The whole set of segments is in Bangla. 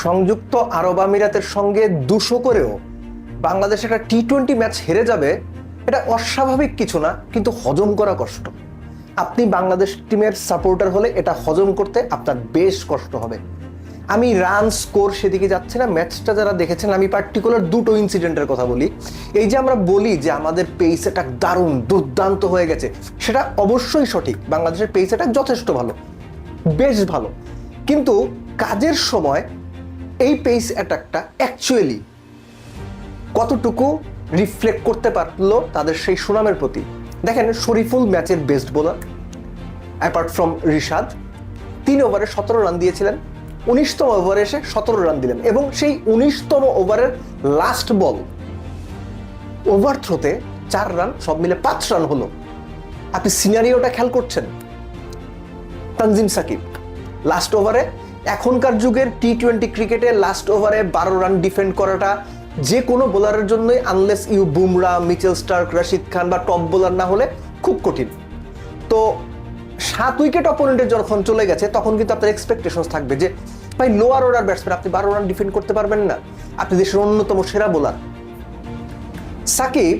সংযুক্ত আরব আমিরাতের সঙ্গে 200 করেও বাংলাদেশ একটা টি-20 ম্যাচ হেরে যাবে, এটা অস্বাভাবিক কিছু না, কিন্তু হজম করা কষ্ট। আপনি বাংলাদেশ টিমের সাপোর্টার হলে এটা হজম করতে আপনার বেশ কষ্ট হবে। আমি রান স্কোর সেদিকে যাচ্ছি না, ম্যাচটা যারা দেখেছেন, আমি পার্টিকুলার দুটো ইনসিডেন্টের কথা বলি। এই যে আমরা বলি যে আমাদের পেস অ্যাটাক দারুণ দুর্দান্ত হয়ে গেছে, সেটা অবশ্যই সঠিক। বাংলাদেশের পেস অ্যাটাক যথেষ্ট ভালো, বেশ ভালো, কিন্তু কাজের সময় এই পেস অ্যাটাকটা অ্যাকচুয়ালি কতটুকু রিফ্লেক্ট করতে পারলো তাদের সেই সুনামের প্রতি। দেখেন, শরীফুল ম্যাচের best bowler, apart from Rishad, 3 ওভারে 17 রান দিয়েছিলেন। 19তম ওভারে এসে 17 রান দিলেন, এবং সেই 19তম ওভারের লাস্ট বল ওভার থ্রোতে 4 রান, সব মিলে 5 রান হলো। আপনি সিনারিওটা খেয়াল করছেন? তানজিম সাকিব লাস্ট ওভারে, এখনকার যুগের টি-20 ক্রিকেটে লাস্ট ওভারে 12 রান ডিফেন্ড করাটা যে কোনো বোলারের জন্যই, unless you Bumrah, Mitchell Starc, Rashid Khan বা টপ বোলার না হলে, খুব কঠিন। তো 7 উইকেট অপোনেন্টের যখন চলে গেছে, তখন কিন্তু আপনার এক্সপেকটেশন থাকবে যে ভাই লোয়ার অর্ডার ব্যাটসম্যান, আপনি 12 রান ডিফেন্ড করতে পারবেন না, আপনি দেশের অন্যতম সেরা বোলার। সাকিব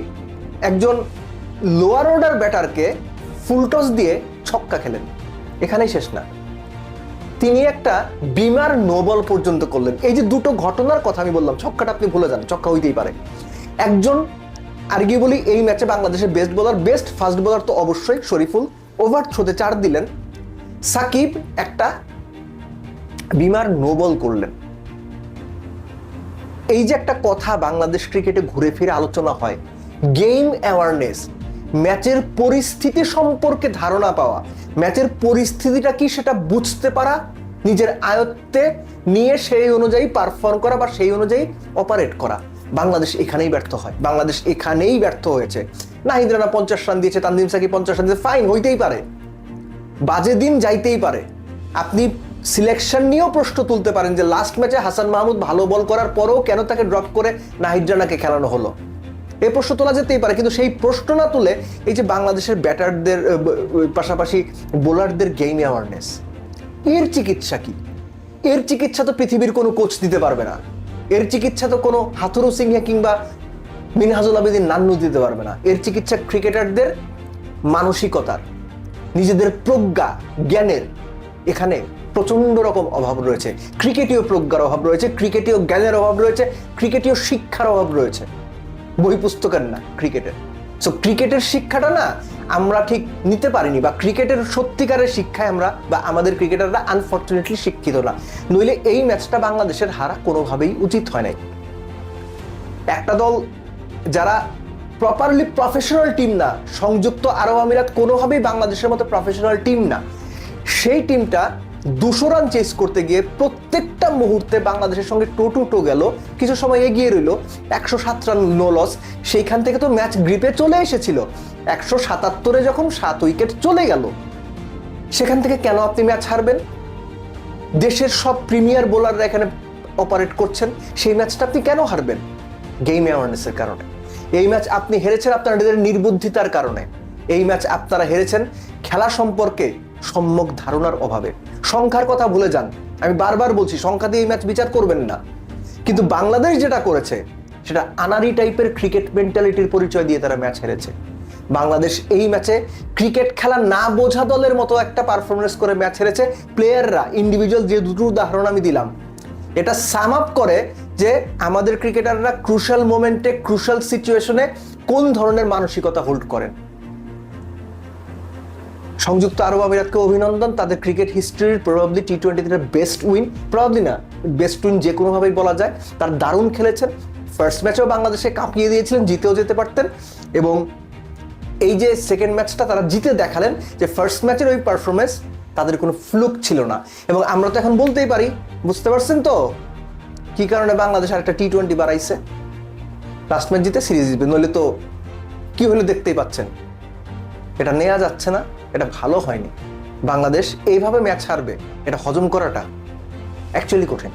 একজন লোয়ার অর্ডার ব্যাটারকে ফুল টস দিয়ে ছক্কা খেলেন, এখানেই শেষ না, তিনি একটা বিমার নো বল পর্যন্ত করলেন। এই যে দুটো ঘটনার কথা আমি বললাম, ছক্কাটা আপনি ভুলে যান, ছক্কা হইতেই পারে। একজন আর্গুয়েবলি এই ম্যাচে বাংলাদেশের best bowler, best fast bowler তো অবশ্যই শরীফুল, ওভার থ্রোতে 4 দিলেন। সাকিব একটা বিমার নো বল করলেন। এই যে একটা কথা বাংলাদেশ ক্রিকেটে ঘুরে ফিরে আলোচনা হয়, গেম অ্যাওয়ারনেস, ম্যাচের পরিস্থিতি সম্পর্কে ধারণা পাওয়া, ম্যাচের পরিস্থিতিটা কি সেটা বুঝতে পারা, নিজের আয়ত্তে নিয়ে সেই অনুযায়ী পারফর্ম করা বা সেই অনুযায়ী অপারেট করা। বাংলাদেশ এখানেই ব্যর্থ হয়, বাংলাদেশ এখানেই ব্যর্থ হয়েছে। নাহিদ রানা 50 রান দিয়েছে, তানজিম সাকিব 50 রান দিয়েছে, ফাইন, হইতেই পারে, বাজে দিন যাইতেই পারে। আপনি সিলেকশন নিয়েও প্রশ্ন তুলতে পারেন যে লাস্ট ম্যাচে হাসান মাহমুদ ভালো বল করার পরেও কেন তাকে ড্রপ করে নাহিদ রানাকে খেলানো হলো, এই প্রশ্ন তোলা যেতেই পারে। কিন্তু সেই প্রশ্ন না তুলে এই যে বাংলাদেশের ব্যাটারদের পাশাপাশি বোলারদের গেম অ্যাওয়ারনেস, এর চিকিৎসা কি? এর চিকিৎসা তো পৃথিবীর কোনো কোচ দিতে পারবে না, এর চিকিৎসা তো কোনো হাথুরু সিংহে কিংবা মিনহাজুল আবেদিন নান্নু দিতে পারবে না। এর চিকিৎসা ক্রিকেটারদের মানসিকতার, নিজেদের প্রজ্ঞা জ্ঞানের, এখানে প্রচন্ড রকম অভাব রয়েছে। ক্রিকেটীয় প্রজ্ঞার অভাব রয়েছে, ক্রিকেটীয় জ্ঞানের অভাব রয়েছে, ক্রিকেটীয় শিক্ষার অভাব রয়েছে, বই পুস্তকের না, ক্রিকেটের। সো ক্রিকেটের শিক্ষাটা না আমরা ঠিক নিতে পারিনি, বা ক্রিকেটের সত্যিকারের শিক্ষায় আমরা বা আমাদের ক্রিকেটাররা আনফর্চুনেটলি শিক্ষিত না, নইলে এই ম্যাচটা বাংলাদেশের হারা কোনোভাবেই উচিত হয় নাই। একটা দল যারা প্রপারলি প্রফেশনাল টিম না, সংযুক্ত আরব আমিরাত কোনোভাবেই বাংলাদেশের মতো প্রফেশনাল টিম না, সেই টিমটা 200 রান চেস করতে গিয়ে প্রত্যেকটা মুহূর্তে বাংলাদেশের সঙ্গে টো গেল, কিছু সময় এগিয়ে রইল, 107 রান নো লস। সেইখান থেকে তো ম্যাচ গ্রিপে চলে এসেছিল। 177-এ যখন 7 উইকেট চলে গেল, সেখান থেকে কেন আপনি ম্যাচ হারবেন? দেশের সব প্রিমিয়ার বোলাররা এখানে অপারেট করছেন, সেই ম্যাচটা আপনি কেন হারবেন? গেম অ্যাওয়ারনেসের কারণে। এই ম্যাচ আপনি হেরেছেন আপনাদের নির্বুদ্ধিতার কারণে। এই ম্যাচ আপনারা হেরেছেন খেলা সম্পর্কে সম্যক ধারণার অভাবে। সংখ্যার কথা ভুলে যান, আমি বারবার বলছি, সংখ্যা দিয়ে এই ম্যাচ বিচার করবেন না। কিন্তু বাংলাদেশ যেটা করেছে সেটা আনারি টাইপের ক্রিকেট মেন্টালিটির পরিচয় দিয়ে তারা ম্যাচ হেরেছে। বাংলাদেশ এই ম্যাচে ক্রিকেট খেলা না বোঝা দলের মতো একটা পারফরমেন্স করে ম্যাচ হেরেছে। প্লেয়াররা ইন্ডিভিজুয়াল যে দুটো উদাহরণ আমি দিলাম, এটা সাম আপ করে যে আমাদের ক্রিকেটাররা ক্রুশাল মোমেন্টে, ক্রুশাল সিচুয়েশনে কোন ধরনের মানসিকতা হোল্ড করেন। সংযুক্ত আরব আমিরাতকে অভিনন্দন, তাদের ক্রিকেট হিস্ট্রির প্রবাবলি টি-20 বেস্ট উইন, প্রবাবলি না, বেস্ট উইন যে কোনোভাবেই বলা যায়। তার দারুণ খেলেছেন, ফার্স্ট ম্যাচেও বাংলাদেশে কাঁপিয়ে দিয়েছিলেন, জিতেও যেতে পারতেন, এবং এই যে সেকেন্ড ম্যাচটা তারা জিতে দেখালেন যে ফার্স্ট ম্যাচের ওই পারফরমেন্স তাদের কোনো ফ্লুক ছিল না। এবং আমরা তো এখন বলতেই পারি, বুঝতে পারছেন তো কি কারণে বাংলাদেশ আরেকটা টি-20 বাড়াইছে? লাস্ট ম্যাচ জিতে সিরিজ জিতবে, নইলে তো কি হলো দেখতেই পাচ্ছেন। এটা নেওয়া যাচ্ছে না, এটা ভালো হয়নি। বাংলাদেশ এইভাবে ম্যাচ হারবে, এটা হজম করাটা অ্যাকচুয়ালি কঠিন।